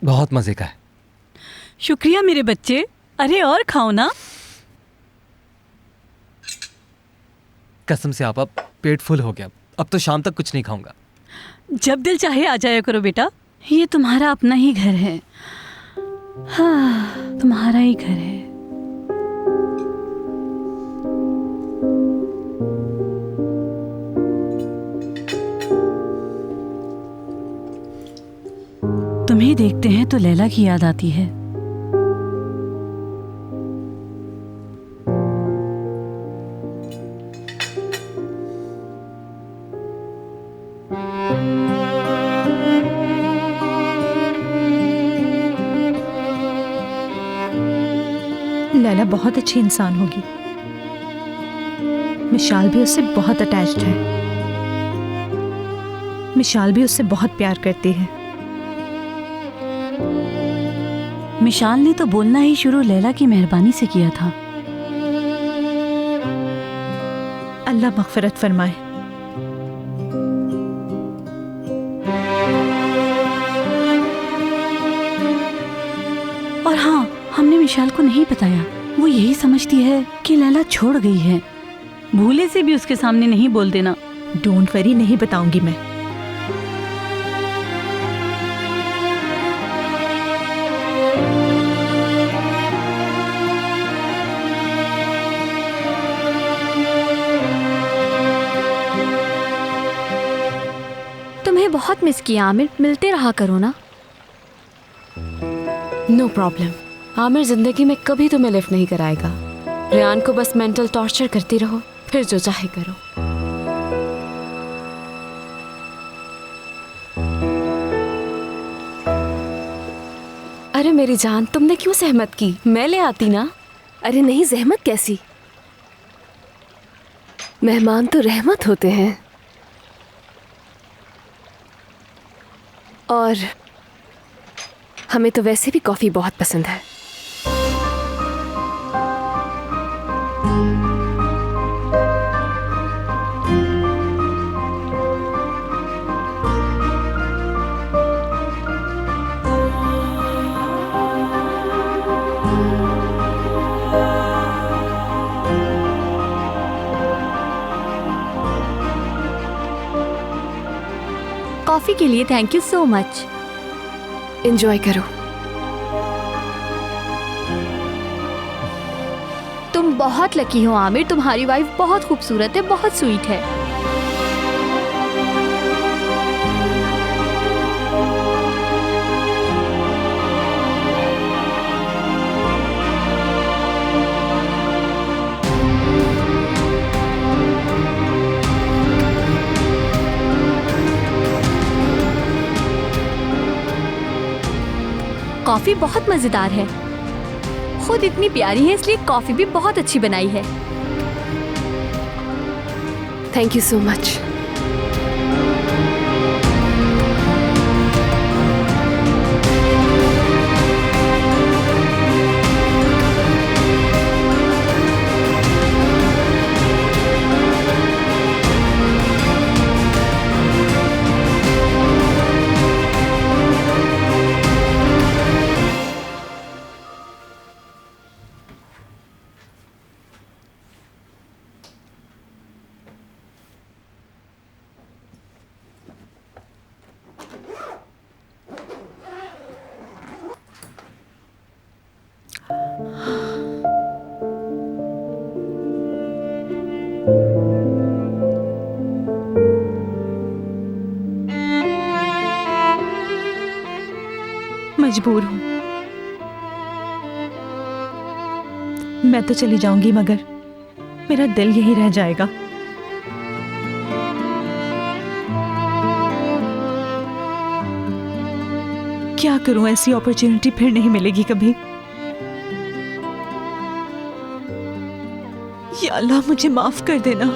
बहुत मजे का है। शुक्रिया मेरे बच्चे। अरे और खाओ ना। कसम से आप, अब पेट फुल हो गया। अब तो शाम तक कुछ नहीं खाऊंगा। जब दिल चाहे आ जाया करो बेटा, ये तुम्हारा अपना ही घर है। हाँ, तुम्हारा ही घर है। तुम्हें देखते हैं तो लैला की याद आती है। लैला बहुत अच्छी इंसान होगी। मिशाल भी उससे बहुत अटैच्ड है। मिशाल भी उससे बहुत प्यार करती है। मिशाल ने तो बोलना ही शुरू लैला की मेहरबानी से किया था। अल्लाह मग़फ़िरत फरमाए। और हाँ, हमने मिशाल को नहीं बताया। वो यही समझती है कि लैला छोड़ गई है। भूले से भी उसके सामने नहीं बोल देना। डोंट वरी, नहीं बताऊंगी मैं। तुम्हें बहुत मिस किया आमिर, मिलते रहा करो ना। No problem. आमिर जिंदगी में कभी तुम्हें लिफ्ट नहीं कराएगा। रेयान को बस मेंटल टॉर्चर करती रहो, फिर जो चाहे करो। अरे मेरी जान, तुमने क्यों सहमत की? मैं ले आती ना। अरे नहीं, जहमत कैसी। मेहमान तो रहमत होते हैं। और हमें तो वैसे भी कॉफी बहुत पसंद है। कॉफी के लिए thank you so much. Enjoy करो। तुम बहुत लकी हो आमिर, तुम्हारी वाइफ बहुत खूबसूरत है, बहुत स्वीट है। कॉफी बहुत मजेदार है। खुद इतनी प्यारी है, इसलिए कॉफी भी बहुत अच्छी बनाई है। Thank you so much. मजबूर हूँ। मैं तो चली जाऊंगी मगर मेरा दिल यहीं रह जाएगा। क्या करूं, ऐसी अपॉर्चुनिटी फिर नहीं मिलेगी कभी। या अल्लाह मुझे माफ कर देना।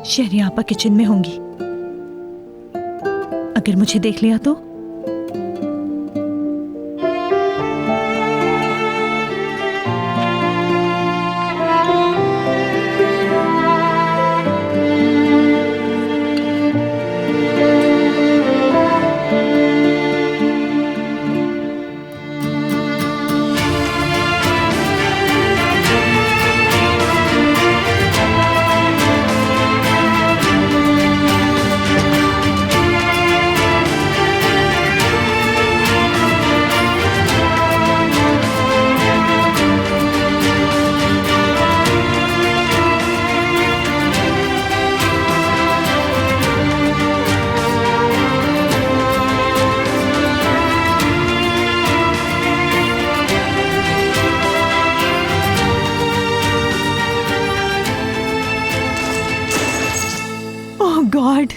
शहरी आपा किचन में होंगी, अगर मुझे देख लिया तो। गॉड,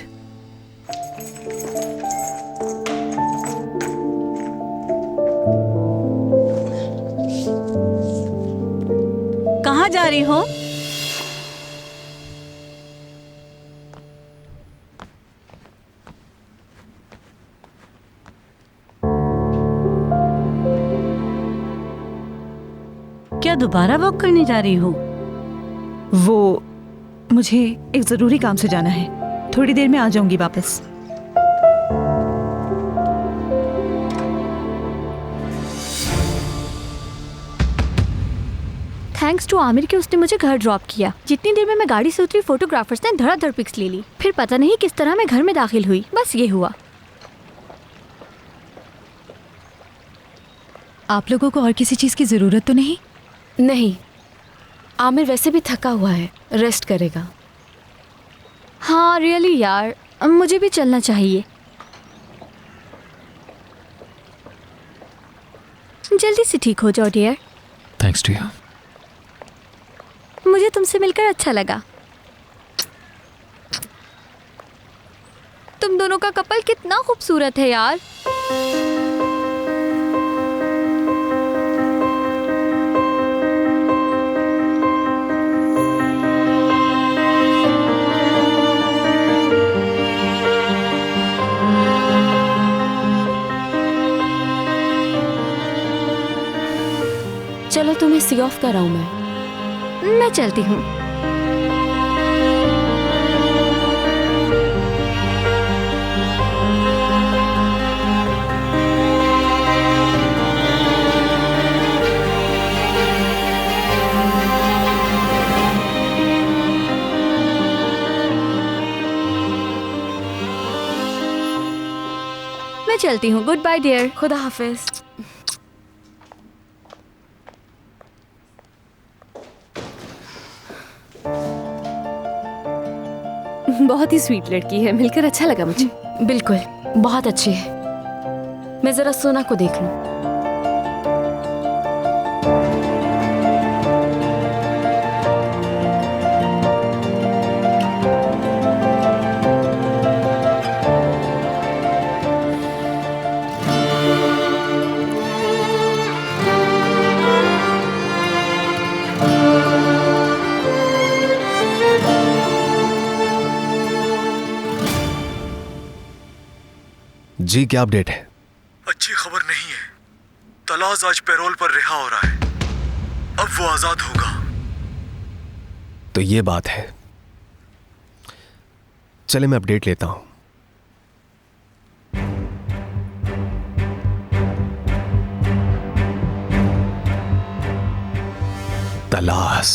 कहाँ जा रही हो? क्या दोबारा वॉक करने जा रही हो? वो मुझे एक जरूरी काम से जाना है, थोड़ी देर में आ जाऊंगी वापस। थैंक्स टू आमिर कि उसने मुझे घर ड्रॉप किया। जितनी देर में मैं गाड़ी से उतरी फोटोग्राफर्स ने धड़ाधड़ पिक्स ले ली। फिर पता नहीं किस तरह मैं घर में दाखिल हुई। बस ये हुआ। आप लोगों को और किसी चीज की जरूरत तो नहीं? नहीं, आमिर वैसे भी थका हुआ है, रेस्ट करेगा। हाँ रियली यार, मुझे भी चलना चाहिए। जल्दी से ठीक हो जाओ डियर। Thanks to you. मुझे तुमसे मिलकर अच्छा लगा। तुम दोनों का कपल कितना खूबसूरत है यार। चलो तुम्हें सी ऑफ कराऊं मैं चलती हूँ। मैं चलती हूँ। Goodbye dear. खुदा हाफिज। बहुत ही स्वीट लड़की है, मिलकर अच्छा लगा मुझे। बिल्कुल, बहुत अच्छी है। मैं जरा सोना को देख लूं। जी क्या अपडेट है? अच्छी खबर नहीं है। तलाश आज पैरोल पर रिहा हो रहा है। अब वो आजाद होगा। तो ये बात है। चले मैं अपडेट लेता हूं। तलाश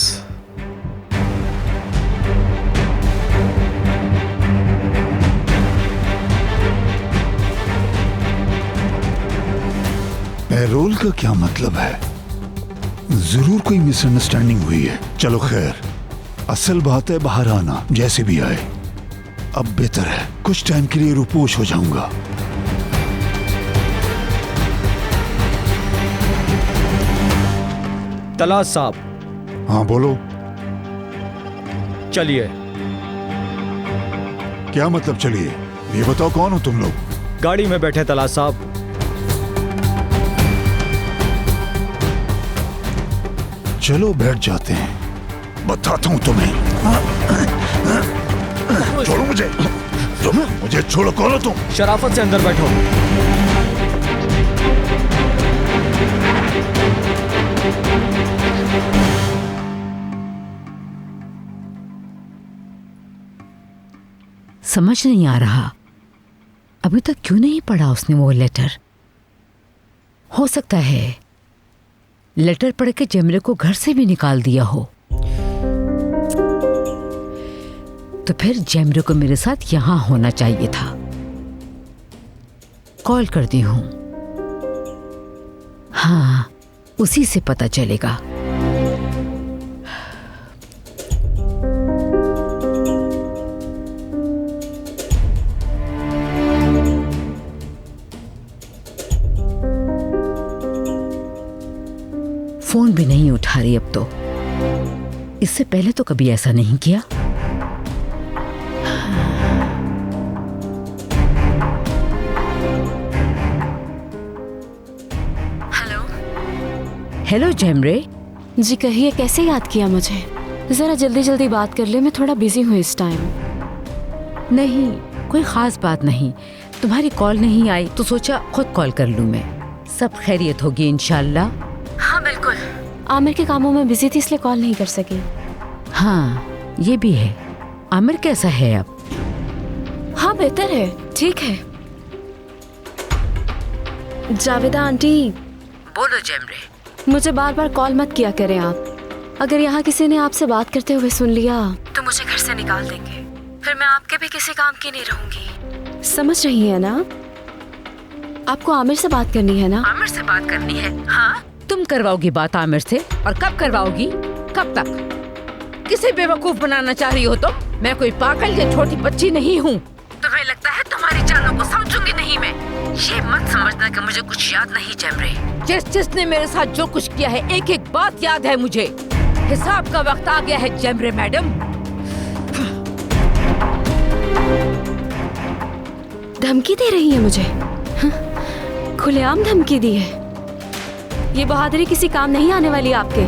पैरोल का क्या मतलब है? जरूर कोई मिसअंडरस्टैंडिंग हुई है। चलो खैर, असल बात है बाहर आना, जैसे भी आए। अब बेहतर है, कुछ टाइम के लिए रूपोश हो जाऊंगा। तलाश साहब। हाँ बोलो। चलिए। क्या मतलब चलिए? ये बताओ कौन हो तुम लोग? गाड़ी में बैठे तलाश साहब। चलो बैठ जाते हैं, बताता हूं तुम्हें। छोड़ो मुझे, मुझे छोड़ो। कौन हो तुम? शराफत से अंदर बैठो। समझ नहीं आ रहा अभी तक क्यों नहीं पढ़ा उसने वो लेटर। हो सकता है लेटर पढ़ के जमरे को घर से भी निकाल दिया हो। तो फिर जमरे को मेरे साथ यहां होना चाहिए था। कॉल करती हूं, हाँ उसी से पता चलेगा। फोन भी नहीं उठा रही अब तो। इससे पहले तो कभी ऐसा नहीं किया। हेलो जमरे। जी कहिए, कैसे याद किया मुझे? जरा जल्दी जल्दी बात कर ले, मैं थोड़ा बिजी हूँ इस टाइम। नहीं कोई खास बात नहीं, तुम्हारी कॉल नहीं आई तो सोचा खुद कॉल कर लूं मैं। सब खैरियत होगी इंशाल्लाह। हाँ बिल्कुल। आमिर के कामों में बिजी थी इसलिए कॉल नहीं कर सकी। हाँ ये भी है। आमिर कैसा है अब? हाँ बेहतर है, ठीक है। जावेदा आंटी। बोलो जमरे। मुझे बार बार कॉल मत किया करें आप। अगर यहाँ किसी ने आपसे बात करते हुए सुन लिया तो मुझे घर से निकाल देंगे, फिर मैं आपके भी किसी काम की नहीं रहूंगी। समझ रही है ना? आपको आमिर से बात करनी है ना? आमिर से बात करनी है? हाँ तुम करवाओगी बात आमिर से? और कब करवाओगी? कब तक? किसे बेवकूफ बनाना चाह रही हो तुम? मैं कोई पागल या छोटी बच्ची नहीं हूँ। तुम्हें लगता है तुम्हारी चालों को समझूंगी नहीं मैं? ये मत समझना कि मुझे कुछ याद नहीं जमरे। जिसने मेरे साथ जो कुछ किया है एक एक बात याद है मुझे। हिसाब का वक्त आ गया है जमरे मैडम। धमकी दे रही है मुझे? खुलेआम धमकी दी है। ये बहादुरी किसी काम नहीं आने वाली आपके।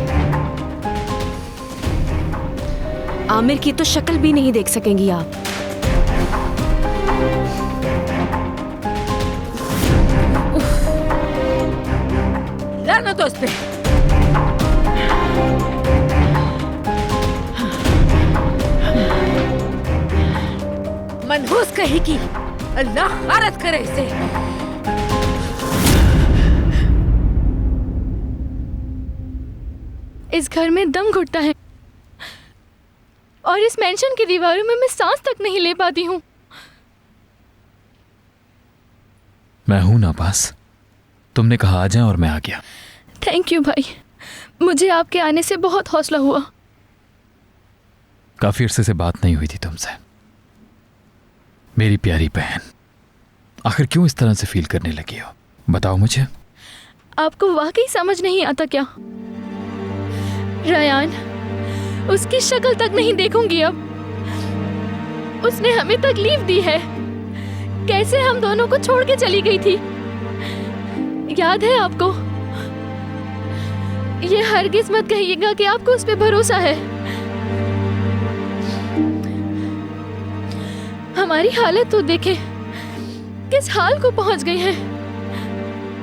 आमिर की तो शक्ल भी नहीं देख सकेंगी आप। लानत उस पे। मनहूस कहेगी, अल्लाह गारत करे इसे। इस घर में दम घुटता है और इस मेंशन की दीवारों में मैं सांस तक नहीं ले पाती हूँ। मैं हूं ना पास। तुमने कहा आ जाए और मैं आ गया। थैंक यू भाई, मुझे आपके आने से बहुत हौसला हुआ। काफी अरसे से बात नहीं हुई थी तुमसे। मेरी प्यारी बहन, आखिर क्यों इस तरह से फील करने लगी हो? बताओ मुझे। आपको वाकई समझ नहीं आता क्या? रयान, उसकी शक्ल तक नहीं देखूंगी अब। उसने हमें तकलीफ दी है। कैसे हम दोनों को छोड़ के चली गई थी, याद है आपको? ये हरगिज़ मत कहिएगा कि आपको उस पे भरोसा है। हमारी हालत तो देखें, किस हाल को पहुंच गई है।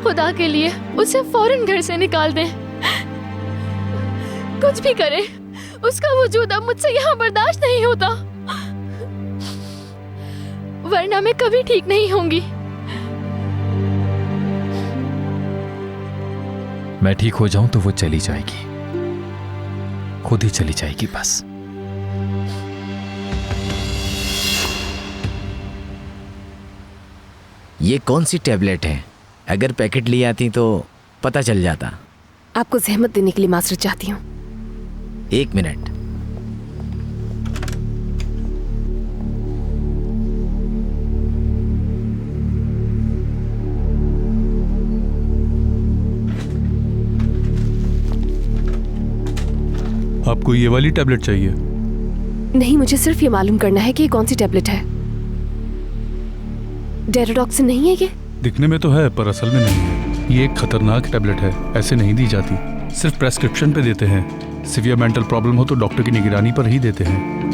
खुदा के लिए उसे फौरन घर से निकाल दें। कुछ भी करें, उसका वजूद अब मुझसे यहाँ बर्दाश्त नहीं होता, वरना मैं कभी ठीक नहीं होंगी। मैं ठीक हो जाऊं तो वो चली जाएगी, खुद ही चली जाएगी बस। ये कौन सी टैबलेट है? अगर पैकेट ले आती तो पता चल जाता। आपको जहमत देने के लिए माजरत चाहती हूँ। 1 मिनट। आपको ये वाली टैबलेट चाहिए? नहीं, मुझे सिर्फ ये मालूम करना है कि ये कौन सी टैबलेट है। डेरोडॉक्सिन नहीं है ये? दिखने में तो है पर असल में नहीं है। ये एक खतरनाक टैबलेट है, ऐसे नहीं दी जाती, सिर्फ प्रेस्क्रिप्शन पे देते हैं। सिवियर मेंटल प्रॉब्लम हो तो डॉक्टर की निगरानी पर ही देते हैं।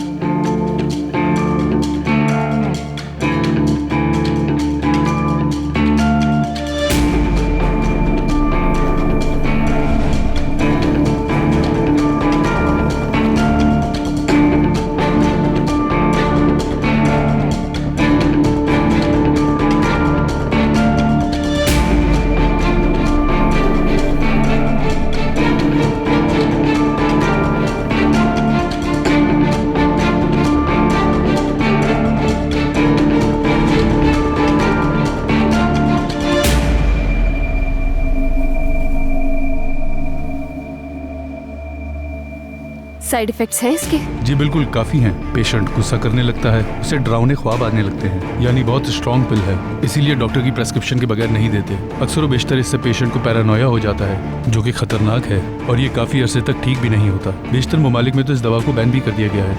साइड इफेक्ट्स हैं इसके? जी बिल्कुल, काफी हैं। पेशेंट गुस्सा करने लगता है, उसे डरावने ख्वाब आने लगते हैं, यानी बहुत स्ट्रॉन्ग पिल है, इसीलिए डॉक्टर की प्रेस्क्रिप्शन के बगैर नहीं देते। अक्सर व बेशतर इससे पेशेंट को पैरानोया हो जाता है, जो कि खतरनाक है, और ये काफी अरसे तक ठीक भी नहीं होता। बेशतर ममालिक में तो इस दवा को बैन भी कर दिया गया है।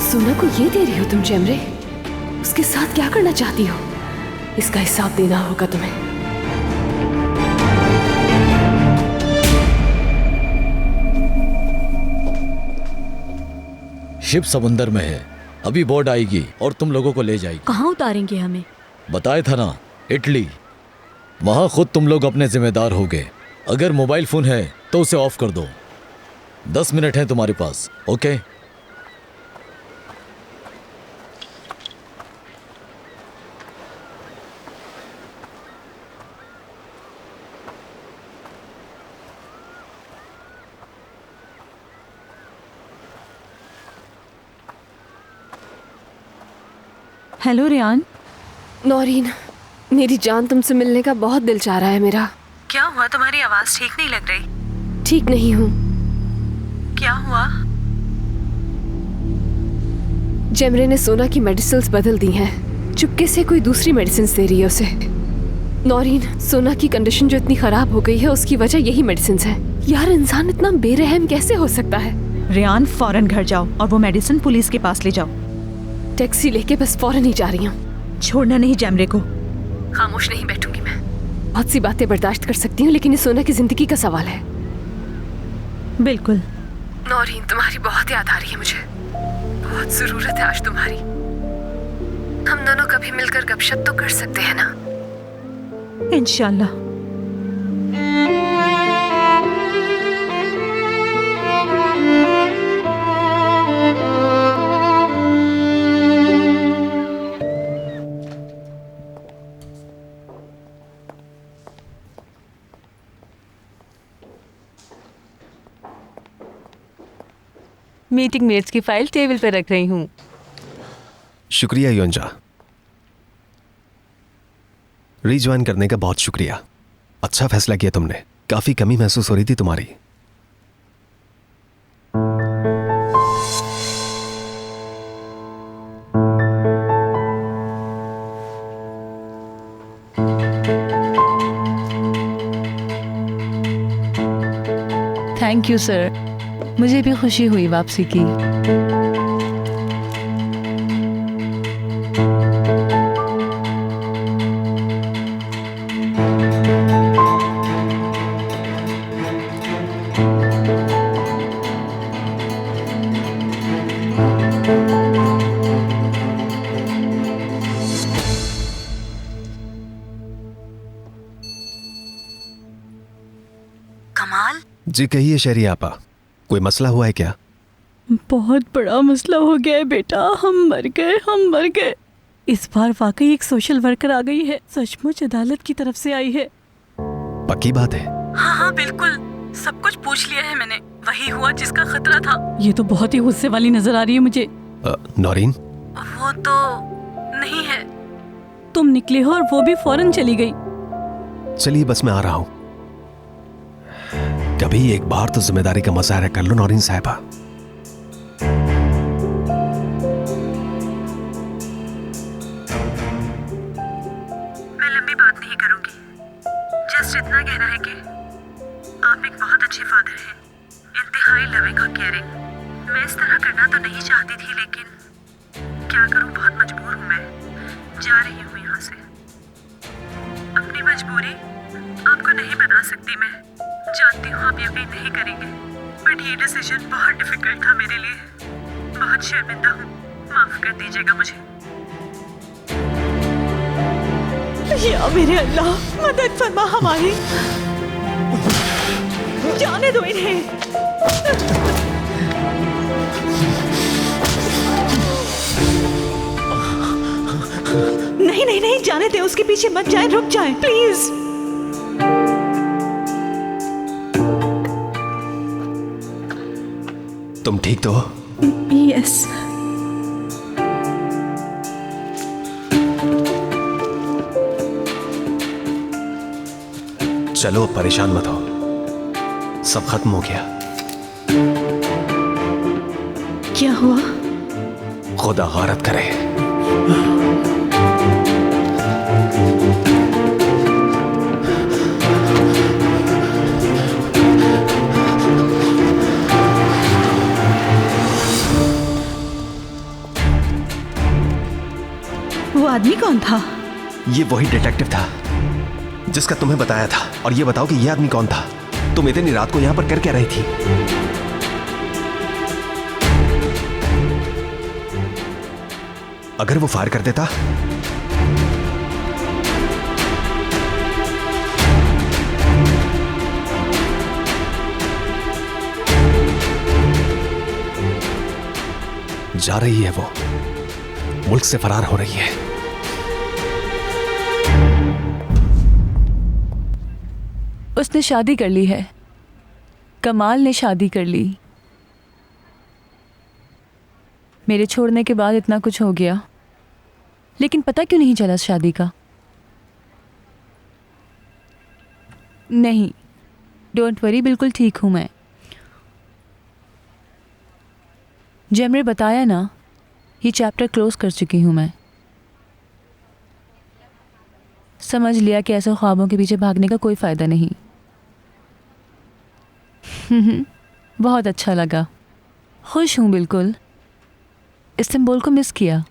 सोना को ये दे रही हो तुम जेमरे? उसके साथ क्या करना चाहती हो? इसका हिसाब देना होगा तुम्हें। शिप समुंदर में है, अभी बोट आएगी और तुम लोगों को ले जाएगी। कहाँ उतारेंगे हमें? बताया था ना, इटली। वहां खुद तुम लोग अपने जिम्मेदार होगे। अगर मोबाइल फोन है तो उसे ऑफ कर दो। 10 मिनट है तुम्हारे पास, ओके? हेलो रियान। नौरीन, मेरी जान तुमसे मिलने का बहुत दिल चाह रहा है मेरा। क्या हुआ? तुम्हारी आवाज ठीक नहीं लग रही। ठीक नहीं हूँ। क्या हुआ? जेमरे ने सोना की मेडिसिन्स बदल दी हैं। चुपके से कोई दूसरी मेडिसिन्स दे रही है उसे। नौरीन, सोना की कंडीशन जो इतनी खराब हो गई है उसकी वजह यही मेडिसिन्स है। यार, इंसान इतना बेरहम कैसे हो सकता है? रियान, फौरन घर जाओ और वो मेडिसिन पुलिस के पास ले जाओ। टैक्सी लेके बस फौरन ही जा रही हूँ। छोड़ना नहीं जेमरे को। खामोश नहीं बैठूंगी मैं। बहुत सी बातें बर्दाश्त कर सकती हूँ, लेकिन ये सोना की जिंदगी का सवाल है। बिल्कुल। नौरीन, तुम्हारी बहुत याद आ रही है मुझे। बहुत जरूरत है आज तुम्हारी। हम दोनों कभी मिलकर गपशप तो कर सकते हैं ना? इंशाल्लाह। मीटिंग मिनट्स की फाइल टेबल पर रख रही हूँ। शुक्रिया योंजा, रीज्वाइन करने का बहुत शुक्रिया। अच्छा फैसला किया तुमने। काफी कमी महसूस हो रही थी तुम्हारी। थैंक यू सर, मुझे भी खुशी हुई वापसी की। कमाल। जी कहिए शहरी आपा, कोई मसला हुआ है क्या? बहुत बड़ा मसला हो गया है बेटा, हम मर गए। इस बार वाकई एक सोशल वर्कर आ गई है, सचमुच अदालत की तरफ से आई है। पक्की बात है? हाँ बिल्कुल, सब कुछ पूछ लिया है मैंने। वही हुआ जिसका खतरा था। ये तो बहुत ही गुस्से वाली नजर आ रही है मुझे। नौरीन? वो तो नहीं है। तुम निकले हो और वो भी फौरन चली गई। चलिए बस मैं आ रहा हूं। कभी एक बार तो जिम्मेदारी का मुजाहरा कर लो नौरीन साहिबा। मैं लंबी बात नहीं करूंगी, जस्ट इतना कहना है कि आप एक बहुत अच्छे फादर हैं, इंतहाई लविंग और केयरिंग। मैं इस तरह करना तो नहीं चाहती थी, लेकिन क्या करूं, बहुत मजबूर हूं। मैं जा रही हूं यहाँ से। अपनी मजबूरी आपको नहीं बता सकती। मैं जानती हूँ आप यकीन नहीं करेंगे, बट ये डिसीजन बहुत डिफिकल्ट था मेरे लिए। बहुत शर्मिंदा हूँ, माफ कर दीजिएगा मुझे। या मेरे अल्लाह, मदद फरमा हमारी। जाने दो इन्हें। नहीं नहीं नहीं, जाने दे, उसके पीछे मत जाए, रुक जाए प्लीज। तुम ठीक तो हो? यस। चलो परेशान मत हो, सब खत्म हो गया। क्या हुआ? खुदा गारत करे। वो आदमी कौन था? ये वही डिटेक्टिव था जिसका तुम्हें बताया था। और ये बताओ कि ये आदमी कौन था? तुम इतनी रात को यहां पर कर क्या रही थी? अगर वो फायर कर देता जा रही है वो, मुल्क से फरार हो रही है। उसने शादी कर ली है, कमाल ने शादी कर ली। मेरे छोड़ने के बाद इतना कुछ हो गया, लेकिन पता क्यों नहीं चला शादी का? नहीं, डोंट वरी, बिल्कुल ठीक हूं मैं। जेमरे बताया ना, ये चैप्टर क्लोज कर चुकी हूं मैं। समझ लिया कि ऐसे ख्वाबों के पीछे भागने का कोई फायदा नहीं। बहुत अच्छा लगा, खुश हूं बिल्कुल। इस्तांबुल को मिस किया,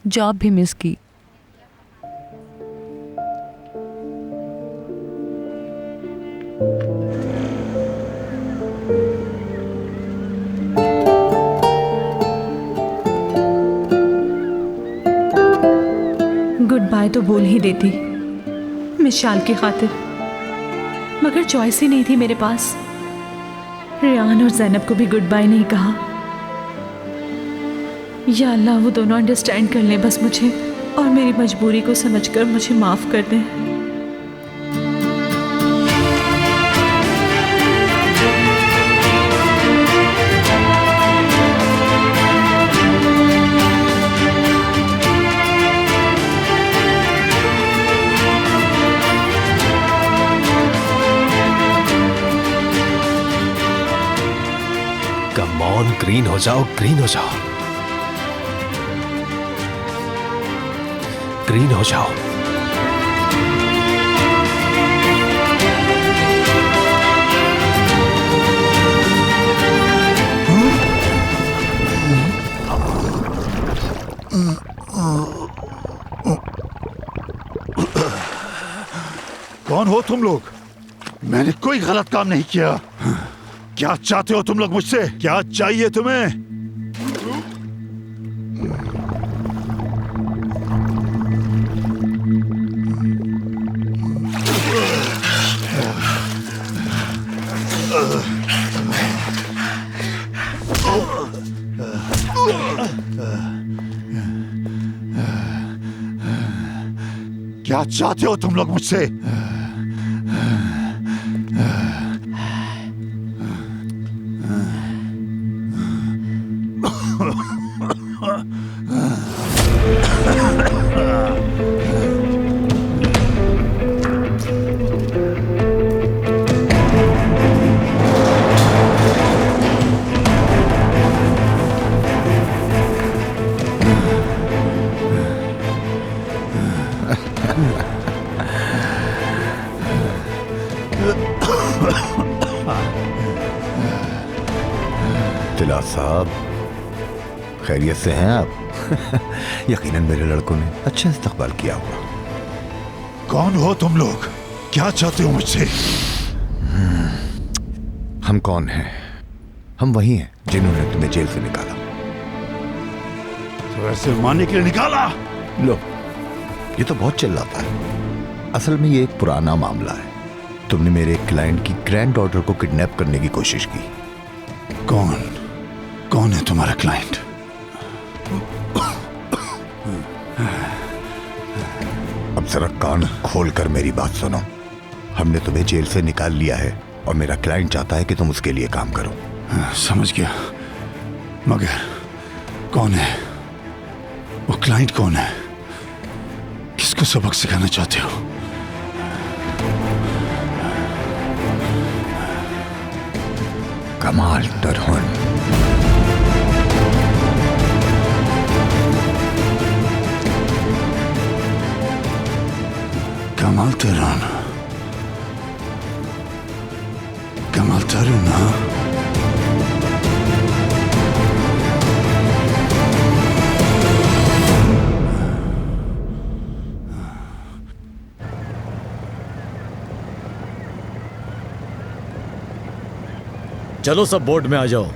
जॉब भी मिस की। गुड बाय तो बोल ही देती मिशाल की खातिर, मगर चॉइस ही नहीं थी मेरे पास। रियान और जैनब को भी गुड बाय नहीं कहा। या अल्लाह, वो दोनों अंडरस्टैंड कर लें बस मुझे, और मेरी मजबूरी को समझकर मुझे माफ कर दें। कम ऑन, ग्रीन हो जाओ, ग्रीन हो जाओ, ग्रीन हो जाओ। कौन हो तुम लोग? मैंने कोई गलत काम नहीं किया। क्या चाहते हो तुम लोग मुझसे? क्या चाहिए तुम्हें? क्या चाहते हो तुम लोग मुझसे? तिला साहब, खैरियत से हैं आप? यकीनन मेरे लड़कों ने अच्छा इस्तकबाल किया होगा। कौन हो तुम लोग? क्या चाहते हो मुझसे? हम कौन हैं? हम वही हैं जिन्होंने तुम्हें जेल से निकाला। तो ऐसे मारने के लिए निकाला? लो, ये तो बहुत चिल्लाता है। असल में ये एक पुराना मामला है। तुमने मेरे एक क्लाइंट की ग्रैंड डॉटर को किडनैप करने की कोशिश की। कौन है तुम्हारा क्लाइंट? अब जरा कान खोलकर मेरी बात सुनो। हमने तुम्हें जेल से निकाल लिया है और मेरा क्लाइंट चाहता है कि तुम उसके लिए काम करो। समझ गया, मगर कौन है वो? क्लाइंट कौन है? किसको सबक सिखाना चाहते हो? कमाल तरहुन। कमाल तरुण। कमाल तरुण, हाँ? चलो सब बोर्ड में आ जाओ।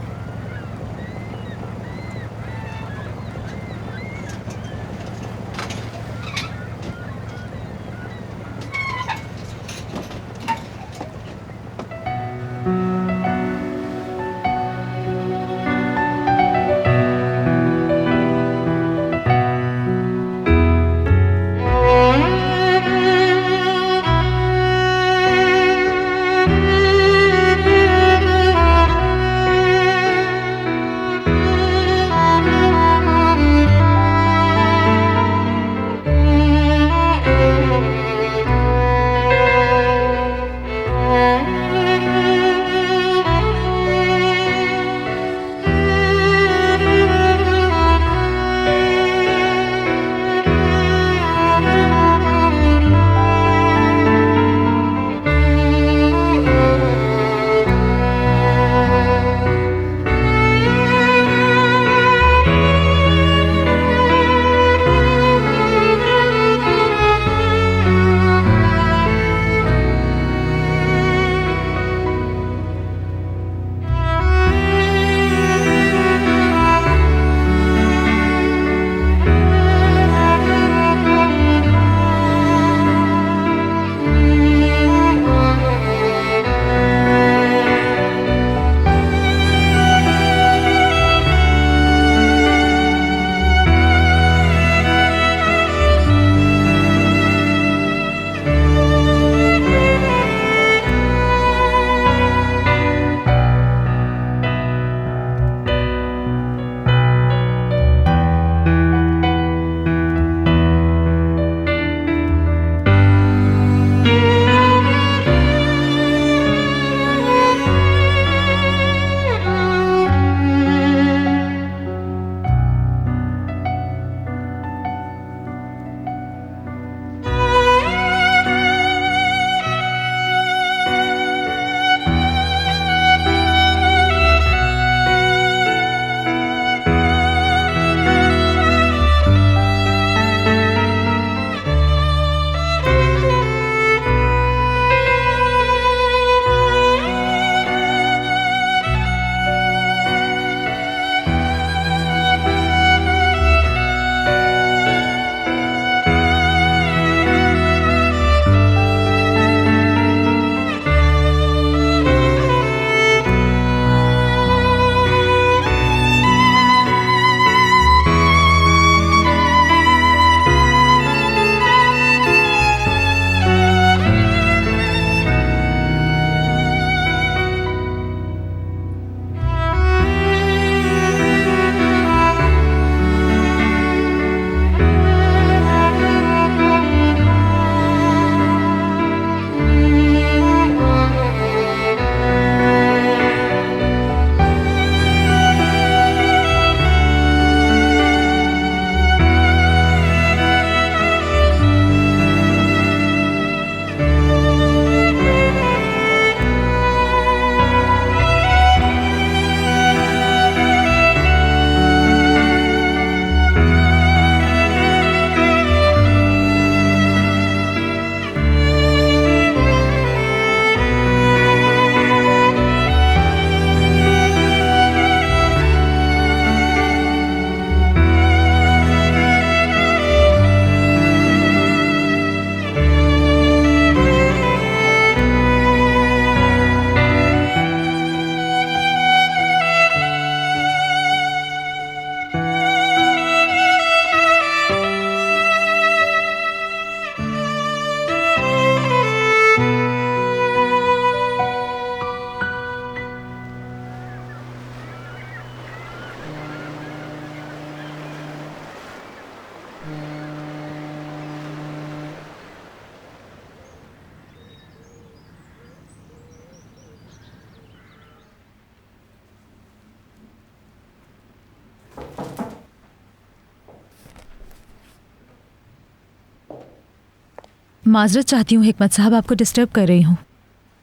माजरत चाहती हूँ हिकमत साहब, आपको डिस्टर्ब कर रही हूँ।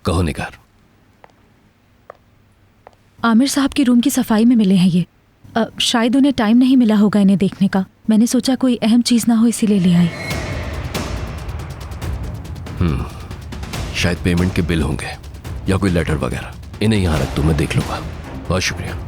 कहो निगार। आमिर साहब की रूम की सफाई में मिले हैं ये। शायद उन्हें टाइम नहीं मिला होगा इन्हें देखने का। मैंने सोचा कोई अहम चीज़ ना हो इसीलिए ले आई। शायद पेमेंट के बिल होंगे या कोई लेटर वगैरह। इन्हें यहाँ रख दो, मैं देख लूंगा। बहुत शुक्रिया।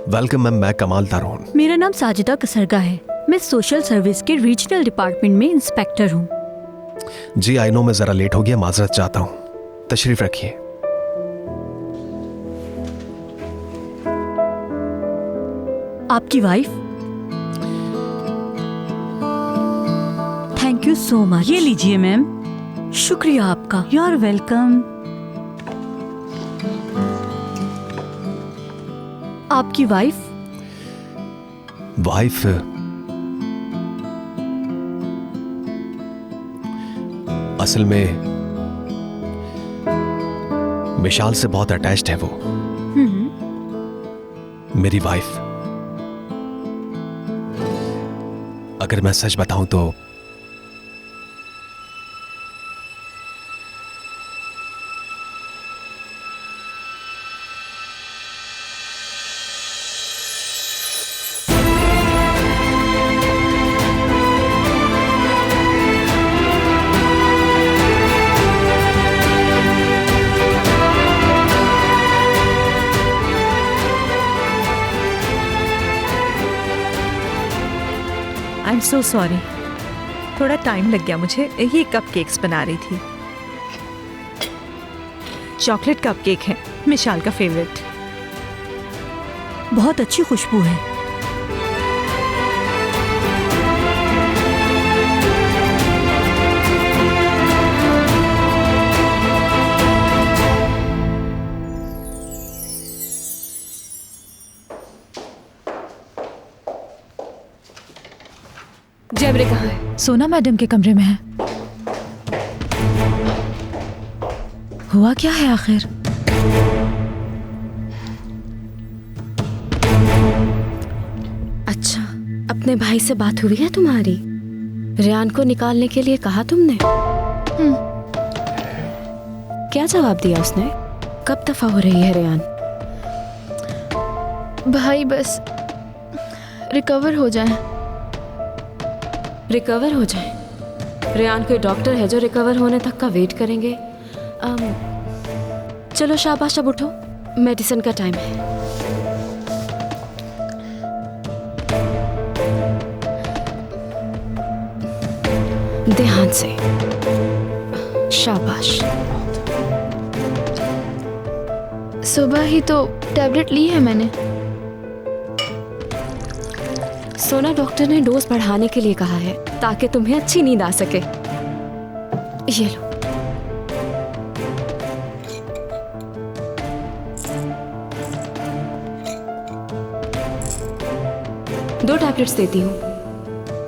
वेलकम मैम, मैं कमाल तारोन। मेरा नाम साजिदा कसरगा है। मैं सोशल सर्विस के रीजनल डिपार्टमेंट में इंस्पेक्टर हूँ। जी आई नो, मैं जरा लेट हो गया, माजरत चाहता हूँ। तशरीफ रखिए। आपकी wife? Thank you so much. ये लीजिए मैम। शुक्रिया आपका। You are welcome. आपकी वाइफ? वाइफ असल में मिशाल से बहुत अटैच्ड है वो। मेरी वाइफ। अगर मैं सच बताऊं तो आई एम सो सॉरी, थोड़ा टाइम लग गया मुझे। ये कप केक्स बना रही थी। चॉकलेट कप केक है, मिशाल का फेवरेट। बहुत अच्छी खुशबू है। जैमरे कहाँ है? सोना मैडम के कमरे में है। हुआ क्या है आखिर? अच्छा, अपने भाई से बात हुई है तुम्हारी? रेहान को निकालने के लिए कहा तुमने? क्या जवाब दिया उसने? कब दफा हो रही है रेहान? भाई बस रिकवर हो जाए। रिकवर हो जाए? रेहान कोई डॉक्टर है जो रिकवर होने तक का वेट करेंगे? चलो शाबाश, अब उठो, मेडिसिन का टाइम है। ध्यान से, शाबाश। सुबह ही तो टैबलेट ली है मैंने। सोना, डॉक्टर ने डोज बढ़ाने के लिए कहा है ताकि तुम्हें अच्छी नींद आ सके। ये लो। 2 टैबलेट्स देती हूँ।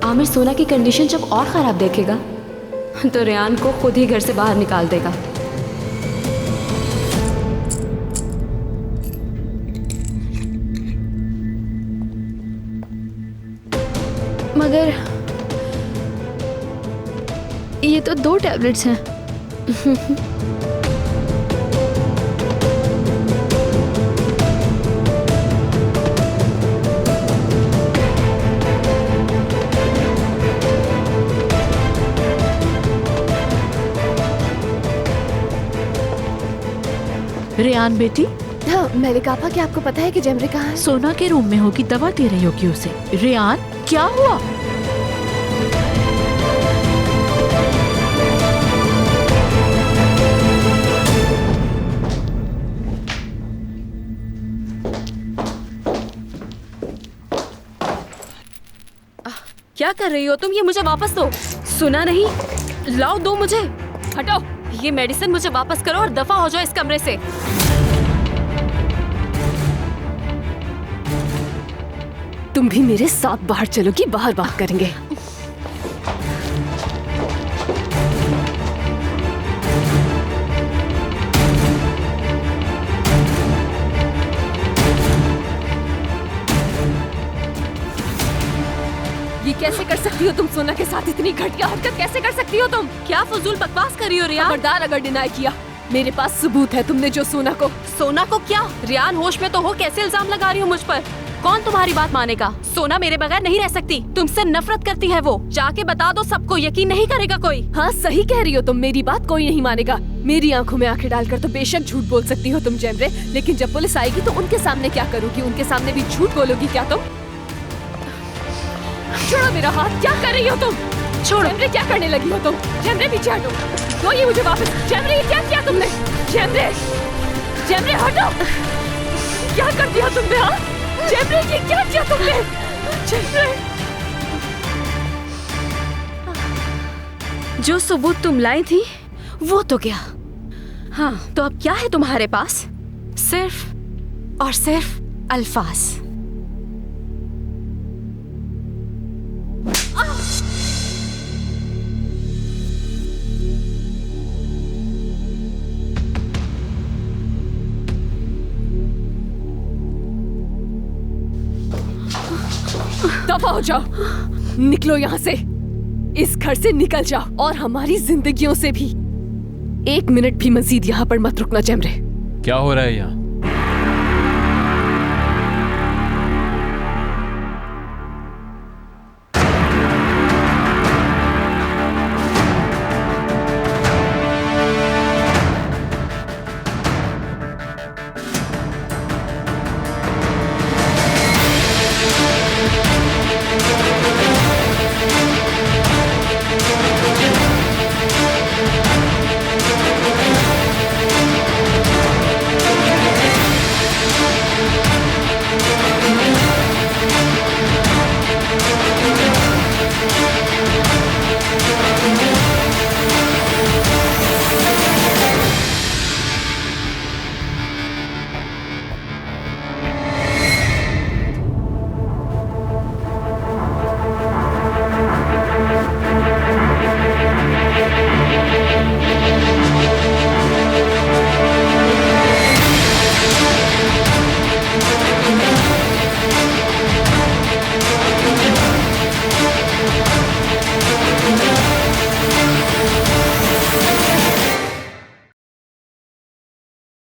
आमिर सोना की कंडीशन जब और ख़राब देखेगा तो रेहान को खुद ही घर से बाहर निकाल देगा। मगर ये तो 2 टैबलेट्स हैं। रेहान बेटी, हाँ मैंने कहा कि आपको पता है कि जेमरे कहाँ है? सोना के रूम में होगी, दवा दे रही होगी उसे। रेहान क्या हुआ? क्या कर रही हो तुम? ये मुझे वापस दो। सुना नहीं? लाओ, दो मुझे। हटो, ये मेडिसिन मुझे वापस करो और दफा हो जाओ इस कमरे से। तुम भी मेरे साथ बाहर चलोगी, बाहर बात करेंगे। ये कैसे कर सकती हो तुम? सोना के साथ इतनी घटिया हरकत कैसे कर सकती हो तुम? क्या फजूल बकवास कर रही हो रियान? खबरदार अगर डिनाई किया, मेरे पास सबूत है। तुमने जो सोना को क्या? रियान होश में तो हो, कैसे इल्जाम लगा रही हो मुझ पर? कौन तुम्हारी बात मानेगा? सोना मेरे बगैर नहीं रह सकती। तुमसे नफरत करती है वो। जाके बता दो सबको, यकीन नहीं करेगा कोई। हाँ सही कह रही हो तुम, मेरी बात कोई नहीं मानेगा। मेरी आंखों में आंखें डालकर तो बेशक झूठ बोल सकती हो तुम जेमरे, लेकिन जब पुलिस आएगी तो उनके सामने क्या करोगी? उनके सामने भी झूठ बोलोगी क्या तुम? छोड़ो मेरा हाथ, क्या कर रही हो तुम? छोड़ो। जेमरे क्या करने लगी हो तुम? जेमरे पीछे हटो, दो ये मुझे वापस। जेमरे ये क्या किया तुमने? जेमरे, जेमरे हटो, क्या कर दिया तुमने? हाँ जेमरे ये क्या किया तुमने? जेमरे, जो सबूत तुम लाई थी वो तो क्या? हाँ तो अब क्या है तुम्हारे पास? सिर्फ और सिर्फ अल्फाज। दफा हो जाओ, निकलो यहाँ से। इस घर से निकल जाओ और हमारी जिंदगियों से भी। 1 मिनट भी मजीद यहाँ पर मत रुकना जेमरे। क्या हो रहा है यहाँ?